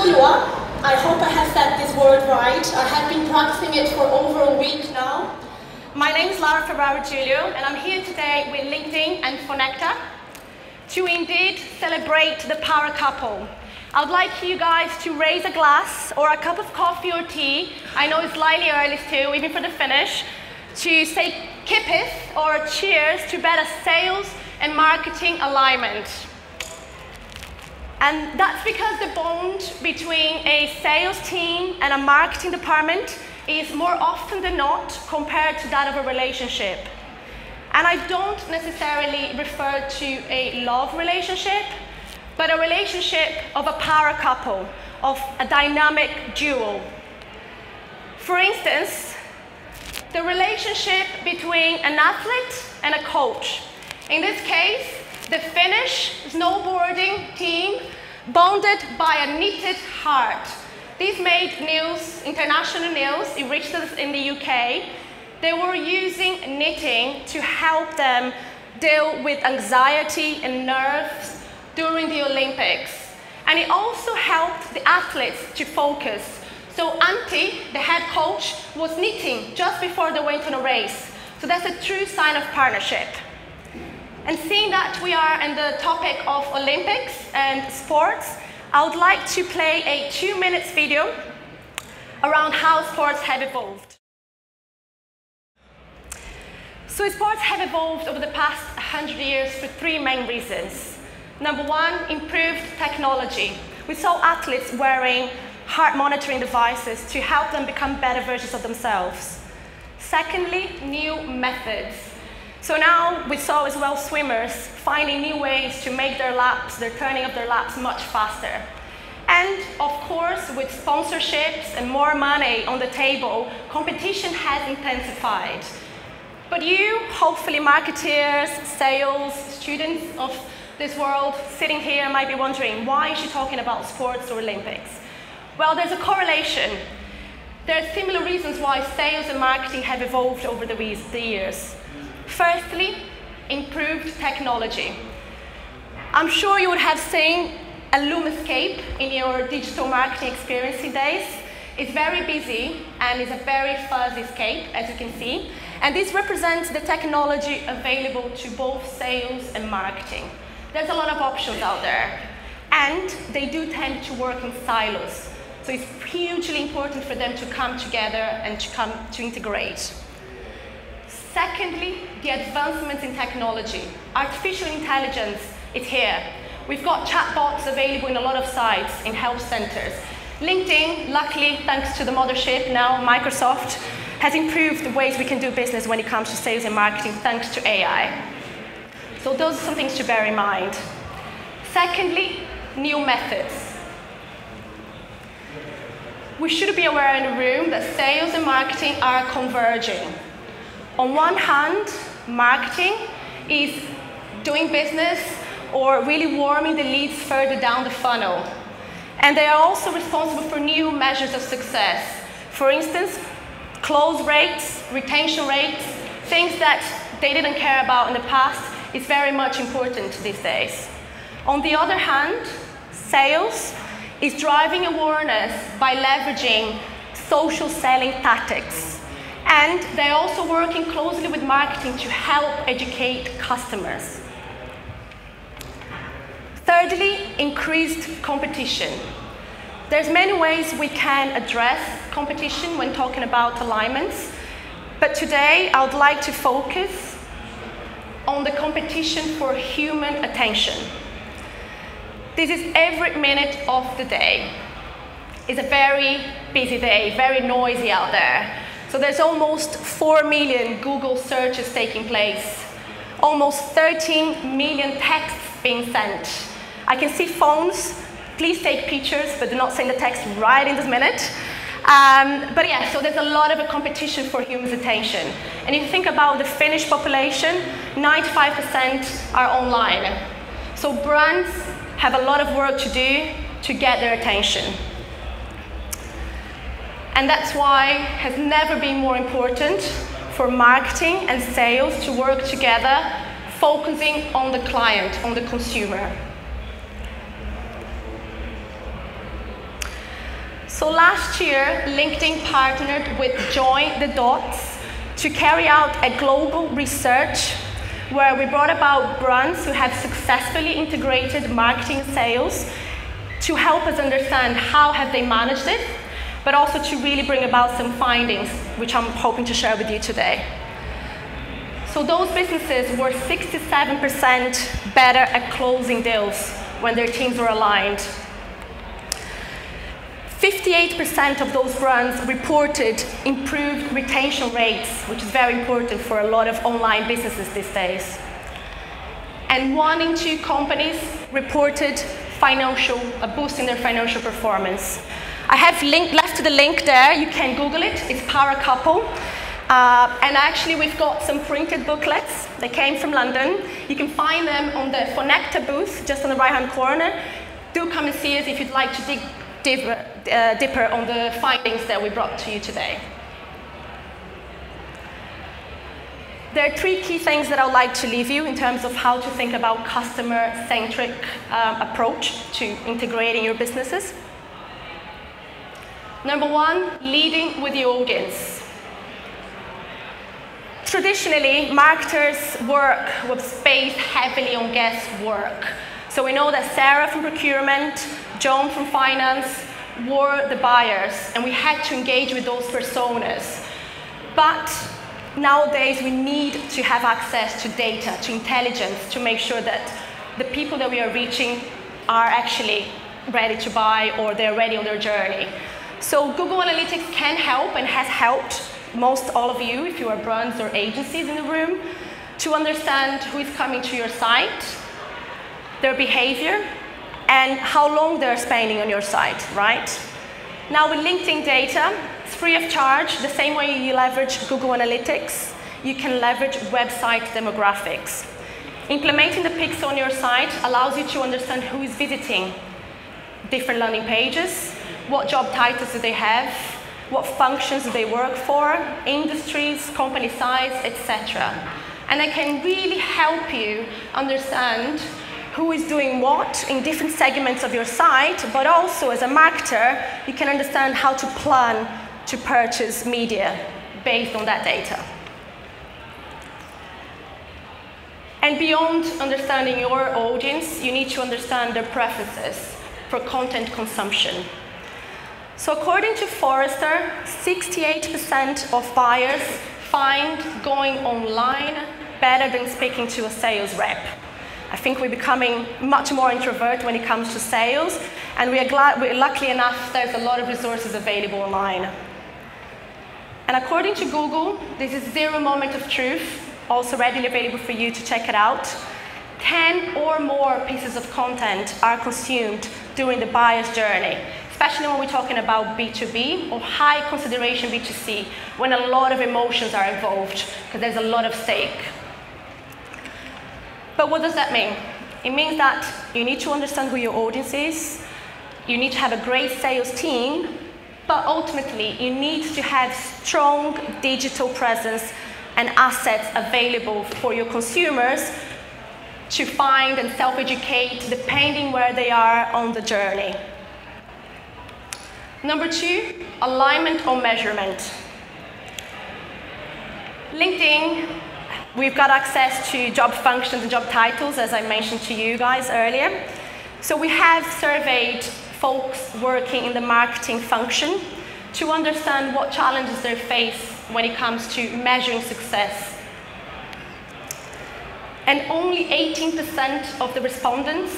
Julio. I hope I have said this word right. I have been practicing it for over a week now. My name is Lara Julio, and I'm here today with LinkedIn and Fonecta to indeed celebrate the power couple. I would like you guys to raise a glass or a cup of coffee or tea. I know it's slightly early still, even for the finish, to say kipith or cheers to better sales and marketing alignment. And that's because the bond between a sales team and a marketing department is more often than not compared to that of a relationship. And I don't necessarily refer to a love relationship, but a relationship of a power couple, of a dynamic duo. For instance, the relationship between an athlete and a coach. In this case, the Finnish snowboarding team bonded by a knitted heart. These made news, international news. It reached us in the UK. They were using knitting to help them deal with anxiety and nerves during the Olympics. And it also helped the athletes to focus. So Antti, the head coach, was knitting just before they went on a race. So that's a true sign of partnership. And seeing that we are in the topic of Olympics and sports, I would like to play a 2-minute video around how sports have evolved. So sports have evolved over the past 100 years for 3 main reasons. Number 1, improved technology. We saw athletes wearing heart monitoring devices to help them become better versions of themselves. Secondly, new methods. So now we saw as well swimmers finding new ways to make their laps, their turning of their laps much faster. And of course, with sponsorships and more money on the table, competition has intensified. But you, hopefully marketeers, sales, students of this world sitting here might be wondering, why is she talking about sports or Olympics? Well, there's a correlation. There are similar reasons why sales and marketing have evolved over the years. Firstly, improved technology. I'm sure you would have seen a Lumascape in your digital marketing experience days. It's very busy and it's a very fuzzy scape, as you can see. And this represents the technology available to both sales and marketing. There's a lot of options out there, and they do tend to work in silos. So it's hugely important for them to come together and to integrate. Secondly, the advancements in technology. Artificial intelligence is here. We've got chatbots available in a lot of sites, in help centers. LinkedIn, luckily, thanks to the mothership, now Microsoft, has improved the ways we can do business when it comes to sales and marketing, thanks to AI. So those are some things to bear in mind. Secondly, new methods. We should be aware in the room that sales and marketing are converging. On one hand, marketing is doing business or really warming the leads further down the funnel. And they are also responsible for new measures of success. For instance, close rates, retention rates, things that they didn't care about in the past is very much important these days. On the other hand, sales is driving awareness by leveraging social selling tactics. And they're also working closely with marketing to help educate customers. Thirdly, increased competition. There's many ways we can address competition when talking about alignments, but today I would like to focus on the competition for human attention. This is every minute of the day. It's a very busy day, very noisy out there. So there's almost 4 million Google searches taking place, almost 13 million texts being sent. I can see phones. Please take pictures, but do not send the text right in this minute. But yeah, so there's a lot of a competition for human attention. And if you think about the Finnish population, 95% are online. So brands have a lot of work to do to get their attention. And that's why it has never been more important for marketing and sales to work together, focusing on the client, on the consumer. So last year, LinkedIn partnered with Join the Dots to carry out a global research where we brought about brands who have successfully integrated marketing and sales to help us understand how have they managed it, but also to really bring about some findings, which I'm hoping to share with you today. So those businesses were 67% better at closing deals when their teams were aligned. 58% of those brands reported improved retention rates, which is very important for a lot of online businesses these days. And 1 in 2 companies reported a boost in their financial performance. I have left the link there. You can Google it. It's Power Couple. And actually, we've got some printed booklets. They came from London. You can find them on the Fonecta booth, just on the right-hand corner. Do come and see us if you'd like to dig deeper on the findings that we brought to you today. There are 3 key things that I would like to leave you in terms of how to think about customer-centric approach to integrating your businesses. Number 1, leading with the audience. Traditionally, marketers was based heavily on guesswork. So we know that Sarah from procurement, John from finance were the buyers, and we had to engage with those personas. But nowadays, we need to have access to data, to intelligence, to make sure that the people that we are reaching are actually ready to buy or they're ready on their journey. So Google Analytics can help and has helped most all of you, if you are brands or agencies in the room, to understand who is coming to your site, their behavior, and how long they're spending on your site, right? Now with LinkedIn data, it's free of charge. The same way you leverage Google Analytics, you can leverage website demographics. Implementing the pixel on your site allows you to understand who is visiting different landing pages, what job titles do they have, what functions do they work for, industries, company size, etc. And it can really help you understand who is doing what in different segments of your site, but also as a marketer, you can understand how to plan to purchase media based on that data. And beyond understanding your audience, you need to understand their preferences for content consumption. So according to Forrester, 68% of buyers find going online better than speaking to a sales rep. I think we're becoming much more introvert when it comes to sales, and we're lucky enough there's a lot of resources available online. And according to Google, this is 0 moment of truth, also readily available for you to check it out. 10 or more pieces of content are consumed during the buyer's journey, especially when we're talking about B2B or high consideration B2C, when a lot of emotions are involved, because there's a lot of stake. But what does that mean? It means that you need to understand who your audience is, you need to have a great sales team, but ultimately you need to have strong digital presence and assets available for your consumers to find and self-educate depending where they are on the journey. Number 2, alignment or measurement. LinkedIn, we've got access to job functions and job titles, as I mentioned to you guys earlier. So we have surveyed folks working in the marketing function to understand what challenges they face when it comes to measuring success. And only 18% of the respondents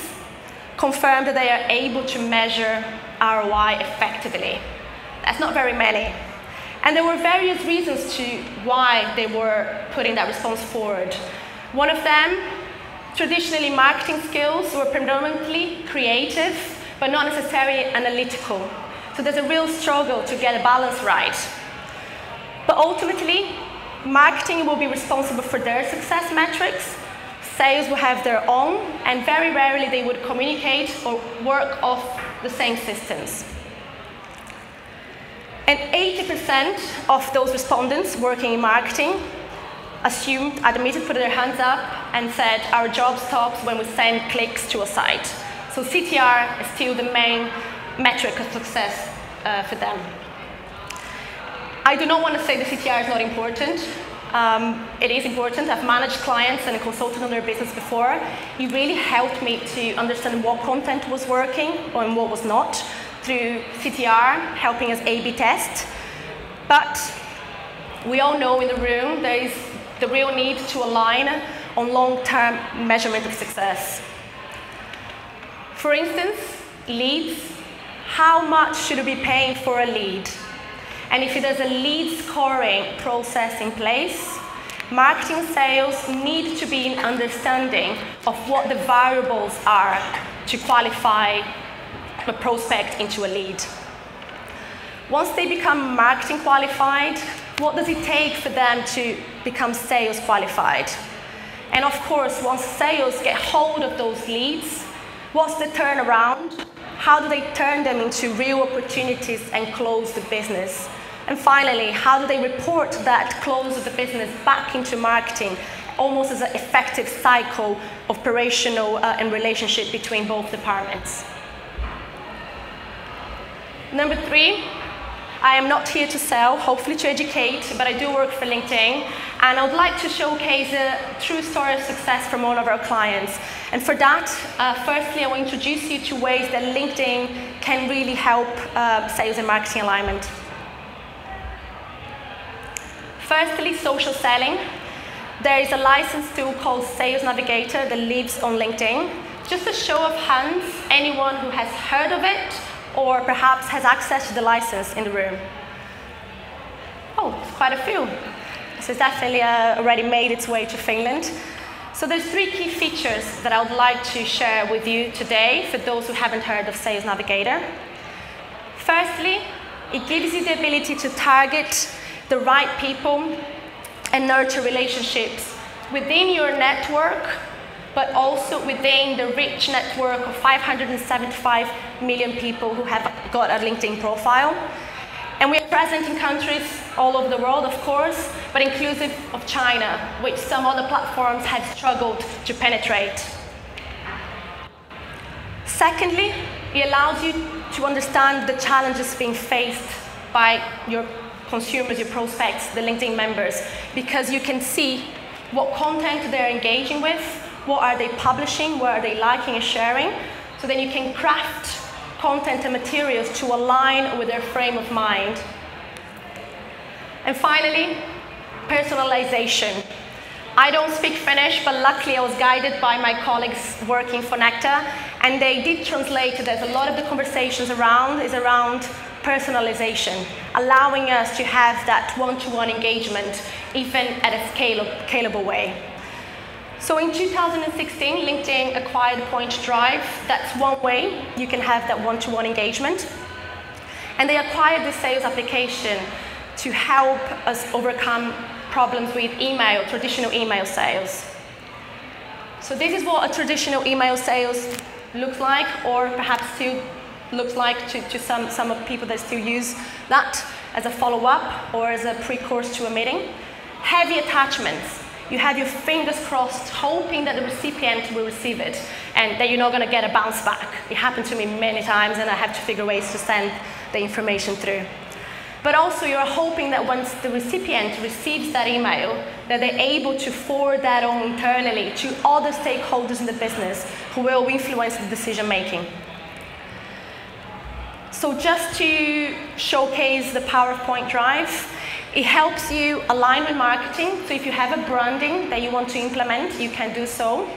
confirmed that they are able to measure ROI effectively. That's not very many. And there were various reasons to why they were putting that response forward. One of them, traditionally marketing skills were predominantly creative, but not necessarily analytical. So there's a real struggle to get a balance right. But ultimately, marketing will be responsible for their success metrics, sales will have their own, and very rarely they would communicate or work off the same systems. And 80% of those respondents working in marketing admitted, put their hands up, and said our job stops when we send clicks to a site. So CTR is still the main metric of success for them. I do not want to say the CTR is not important. It is important. I've managed clients and consulted on their business before. It really helped me to understand what content was working and what was not through CTR, helping us A/B test. But we all know in the room there is the real need to align on long-term measurement of success. For instance, leads. How much should we be paying for a lead? And if there's a lead scoring process in place, marketing sales need to be in understanding of what the variables are to qualify a prospect into a lead. Once they become marketing qualified, what does it take for them to become sales qualified? And of course, once sales get hold of those leads, what's the turnaround? How do they turn them into real opportunities and close the business? And finally, how do they report that close of the business back into marketing, almost as an effective cycle of operational and relationship between both departments? Number 3, I am not here to sell, hopefully to educate, but I do work for LinkedIn, and I would like to showcase a true story of success from one of our clients. And for that, firstly, I will introduce you to ways that LinkedIn can really help sales and marketing alignment. Firstly, social selling. There is a licensed tool called Sales Navigator that lives on LinkedIn. Just a show of hands, anyone who has heard of it or perhaps has access to the license in the room. Oh, quite a few. So it's definitely already made its way to Finland. So there's 3 key features that I would like to share with you today for those who haven't heard of Sales Navigator. Firstly, it gives you the ability to target the right people and nurture relationships within your network, but also within the rich network of 575 million people who have got a LinkedIn profile. And we are present in countries all over the world, of course, but inclusive of China, which some other platforms have struggled to penetrate. Secondly, it allows you to understand the challenges being faced by your consumers, your prospects, the LinkedIn members, because you can see what content they're engaging with, what are they publishing, what are they liking and sharing, so then you can craft content and materials to align with their frame of mind. And finally, personalization. I don't speak Finnish, but luckily I was guided by my colleagues working for Fonecta, and they did translate that a lot of the conversations is around personalization, allowing us to have that one-to-one engagement, even at a scalable way. So in 2016, LinkedIn acquired Point Drive. That's one way you can have that one-to-one engagement. And they acquired the sales application to help us overcome problems with email, traditional email sales. So this is what a traditional email sales looks like, or perhaps still looks like to some of the people that still use that as a follow-up or as a pre-course to a meeting. Heavy attachments. You have your fingers crossed, hoping that the recipient will receive it and that you're not going to get a bounce back. It happened to me many times, and I have to figure ways to send the information through. But also, you're hoping that once the recipient receives that email, that they're able to forward that on internally to other stakeholders in the business who will influence the decision making. So just to showcase the power of Point Drive, it helps you align with marketing. So if you have a branding that you want to implement, you can do so.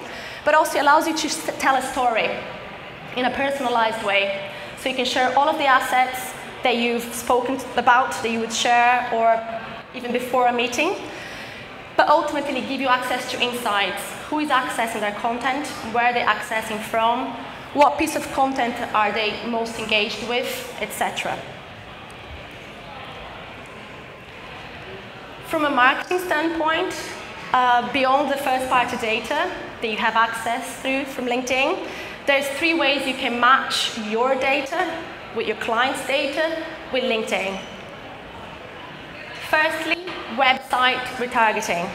But also allows you to tell a story in a personalized way. So you can share all of the assets that you've spoken about, that you would share, or even before a meeting. But ultimately give you access to insights. Who is accessing their content? Where they're accessing from? What piece of content are they most engaged with, etc. From a marketing standpoint, beyond the first-party data that you have access through from LinkedIn, there's 3 ways you can match your data with your client's data with LinkedIn. Firstly, website retargeting.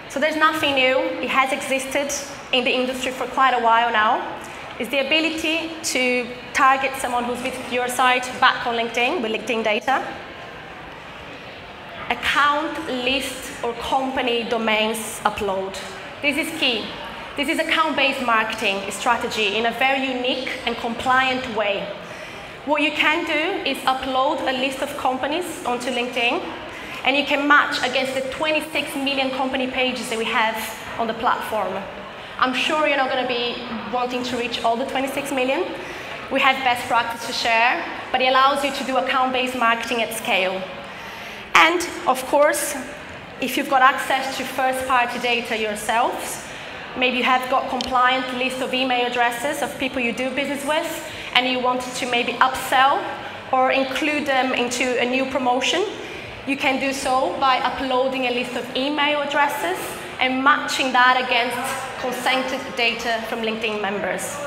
So there's nothing new. It has existed in the industry for quite a while now. is the ability to target someone who's visited your site back on LinkedIn with LinkedIn data. Account, list, or company domains upload. This is key. This is account-based marketing strategy in a very unique and compliant way. What you can do is upload a list of companies onto LinkedIn, and you can match against the 26 million company pages that we have on the platform. I'm sure you're not going to be wanting to reach all the 26 million. We have best practice to share, but it allows you to do account-based marketing at scale. And, of course, if you've got access to first-party data yourselves, maybe you have got compliant list of email addresses of people you do business with, and you wanted to maybe upsell or include them into a new promotion, you can do so by uploading a list of email addresses and matching that against consented data from LinkedIn members.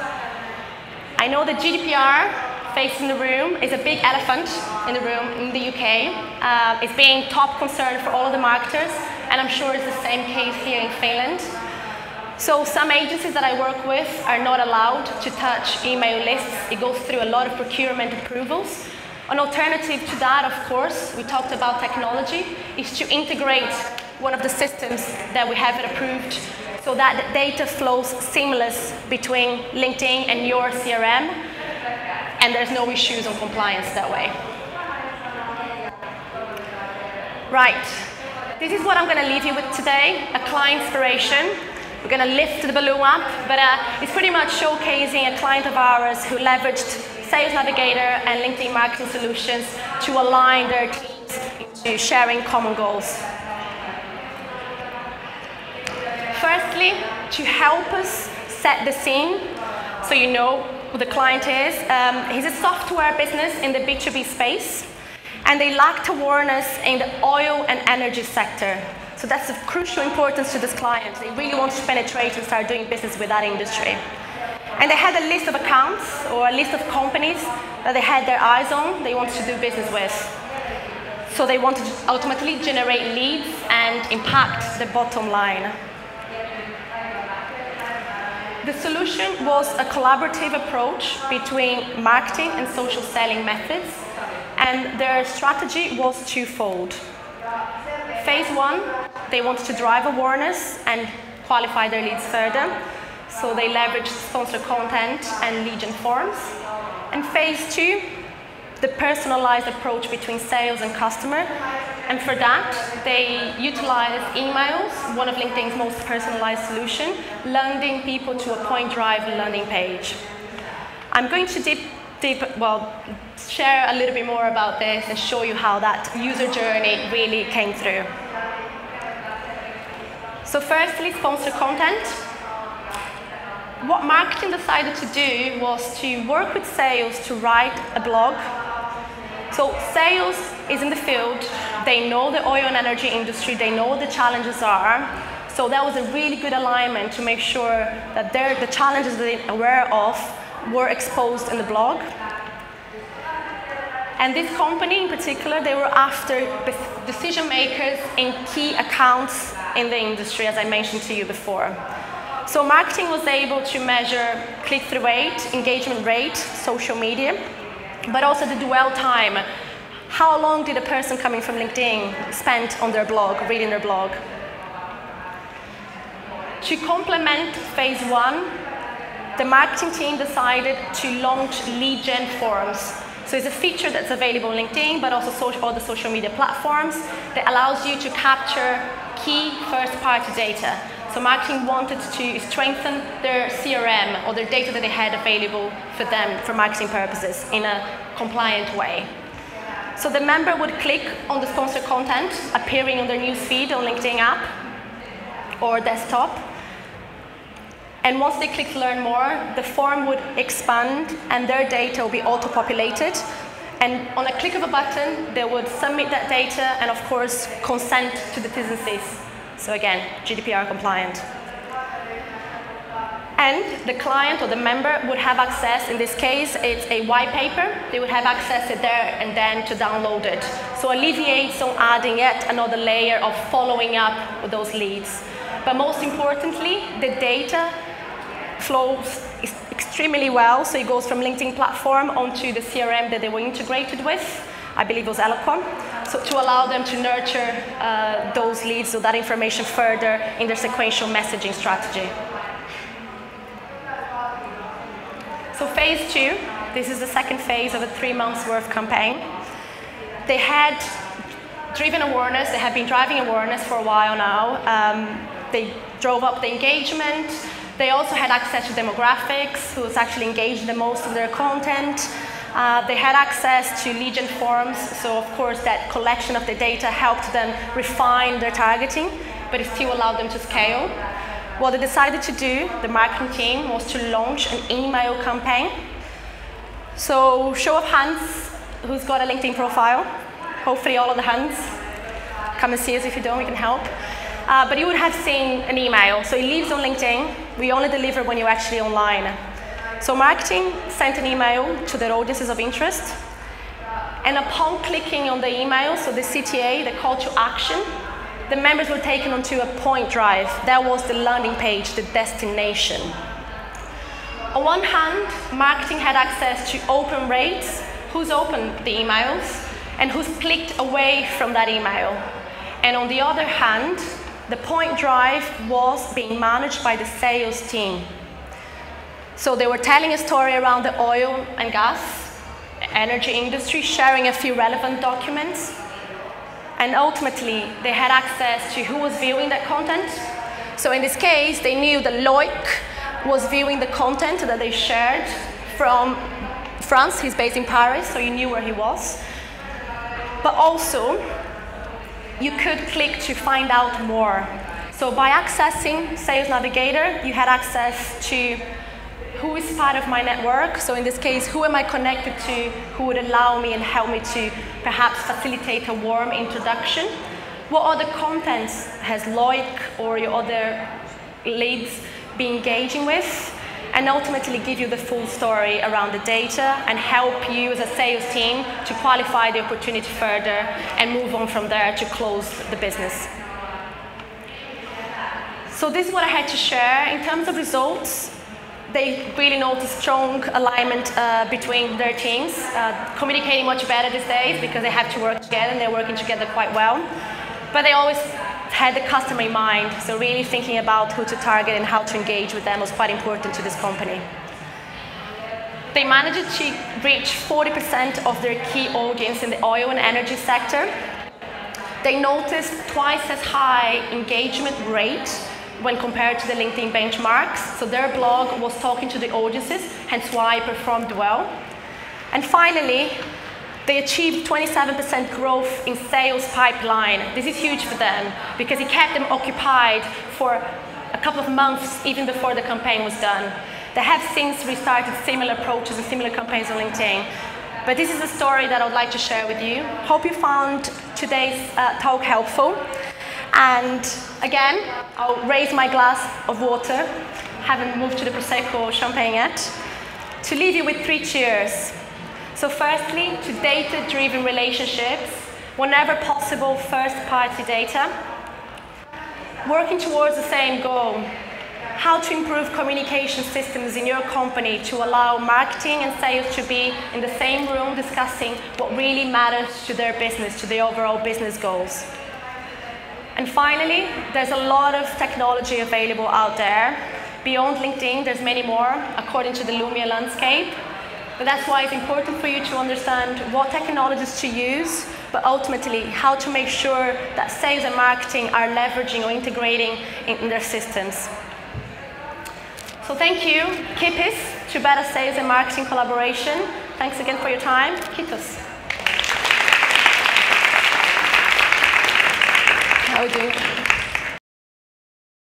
I know the GDPR face in the room is a big elephant in the room in the UK. It's being top concern for all of the marketers, and I'm sure it's the same case here in Finland. So some agencies that I work with are not allowed to touch email lists. It goes through a lot of procurement approvals. An alternative to that, of course, we talked about technology, is to integrate one of the systems that we have it approved so that the data flows seamless between LinkedIn and your CRM, and there's no issues on compliance that way. Right, this is what I'm going to leave you with today, a client inspiration. We're going to lift the balloon up, but it's pretty much showcasing a client of ours who leveraged Sales Navigator and LinkedIn Marketing Solutions to align their teams into sharing common goals. Firstly, to help us set the scene, so you know who the client is. He's a software business in the B2B space, and they lacked awareness in the oil and energy sector. So that's of crucial importance to this client. They really want to penetrate and start doing business with that industry. And they had a list of accounts or a list of companies that they had their eyes on, they wanted to do business with. So they wanted to ultimately generate leads and impact the bottom line. The solution was a collaborative approach between marketing and social selling methods, and their strategy was twofold. Phase one, they wanted to drive awareness and qualify their leads further, so they leveraged sponsored content and lead gen forms. And phase two, the personalized approach between sales and customer, and for that, they utilized emails, one of LinkedIn's most personalized solution, landing people to a point-driven landing page. I'm going to share a little bit more about this and show you how that user journey really came through. So firstly, sponsored content. What marketing decided to do was to work with sales to write a blog. So sales is in the field, they know the oil and energy industry, they know what the challenges are. So that was a really good alignment to make sure that the challenges that they're aware of were exposed in the blog. And this company in particular, they were after decision makers in key accounts in the industry, as I mentioned to you before. So marketing was able to measure click-through rate, engagement rate, social media, but also the dwell time. How long did a person coming from LinkedIn spend on their blog, reading their blog? To complement phase one, the marketing team decided to launch lead gen forms. So it's a feature that's available on LinkedIn, but also all the social media platforms that allows you to capture key first-party data. So marketing wanted to strengthen their CRM or their data that they had available for them for marketing purposes in a compliant way. So the member would click on the sponsored content appearing on their news feed on LinkedIn app or desktop. And once they click to learn more, the form would expand and their data will be auto-populated. And on a click of a button, they would submit that data and, of course, consent to the T's and C's. So again, GDPR compliant. And the client or the member would have access, in this case, it's a white paper. They would have access to there and then to download it. So alleviates on adding yet another layer of following up with those leads. But most importantly, the data flows extremely well. So it goes from LinkedIn platform onto the CRM that they were integrated with. I believe it was Eloquent. So to allow them to nurture those leads or that information further in their sequential messaging strategy. So phase 2, this is the second phase of a 3 months worth campaign. They had driven awareness, they have been driving awareness for a while now. They drove up the engagement. They also had access to demographics, who was actually engaged the most in their content. They had access to lead gen forms, so of course that collection of the data helped them refine their targeting, but it still allowed them to scale. What they decided to do, the marketing team, was to launch an email campaign. So show of hands, who's got a LinkedIn profile? Hopefully all of the hands. Come and see us if you don't, we can help. But you would have seen an email. So it lives on LinkedIn. We only deliver when you're actually online. So marketing sent an email to their audiences of interest. And upon clicking on the email, so the CTA, the call to action, the members were taken onto a point drive. That was the landing page, the destination. On one hand, marketing had access to open rates, who's opened the emails, and who's clicked away from that email. And on the other hand, the point drive was being managed by the sales team. So they were telling a story around the oil and gas, energy industry, sharing a few relevant documents. And ultimately, they had access to who was viewing that content. So in this case, they knew that Loic was viewing the content that they shared from France. He's based in Paris, so you knew where he was. But also, you could click to find out more. So by accessing Sales Navigator, you had access to who is part of my network. So in this case, who am I connected to, who would allow me and help me to perhaps facilitate a warm introduction? What other contents has Loic or your other leads been engaging with? And ultimately give you the full story around the data and help you as a sales team to qualify the opportunity further and move on from there to close the business. So this is what I had to share. In terms of results, they really noticed strong alignment between their teams, communicating much better these days because they have to work together and they're working together quite well. But they always had the customer in mind, so really thinking about who to target and how to engage with them was quite important to this company. They managed to reach 40% of their key audience in the oil and energy sector. They noticed twice as high engagement rate when compared to the LinkedIn benchmarks. So their blog was talking to the audiences, hence why it performed well. And finally, they achieved 27% growth in sales pipeline. This is huge for them because it kept them occupied for a couple of months even before the campaign was done. They have since restarted similar approaches and similar campaigns on LinkedIn. But this is a story that I would like to share with you. Hope you found today's talk helpful. And again, I'll raise my glass of water, haven't moved to the Prosecco or Champagne yet, to leave you with 3 cheers. So firstly, to data-driven relationships, whenever possible, first-party data. Working towards the same goal, how to improve communication systems in your company to allow marketing and sales to be in the same room discussing what really matters to their business, to the overall business goals. And finally, there's a lot of technology available out there. Beyond LinkedIn, there's many more, according to the Lumia landscape. But that's why it's important for you to understand what technologies to use, but ultimately how to make sure that sales and marketing are leveraging or integrating in their systems. So thank you, Kipis, to better sales and marketing collaboration. Thanks again for your time. Kitos. How are we doing?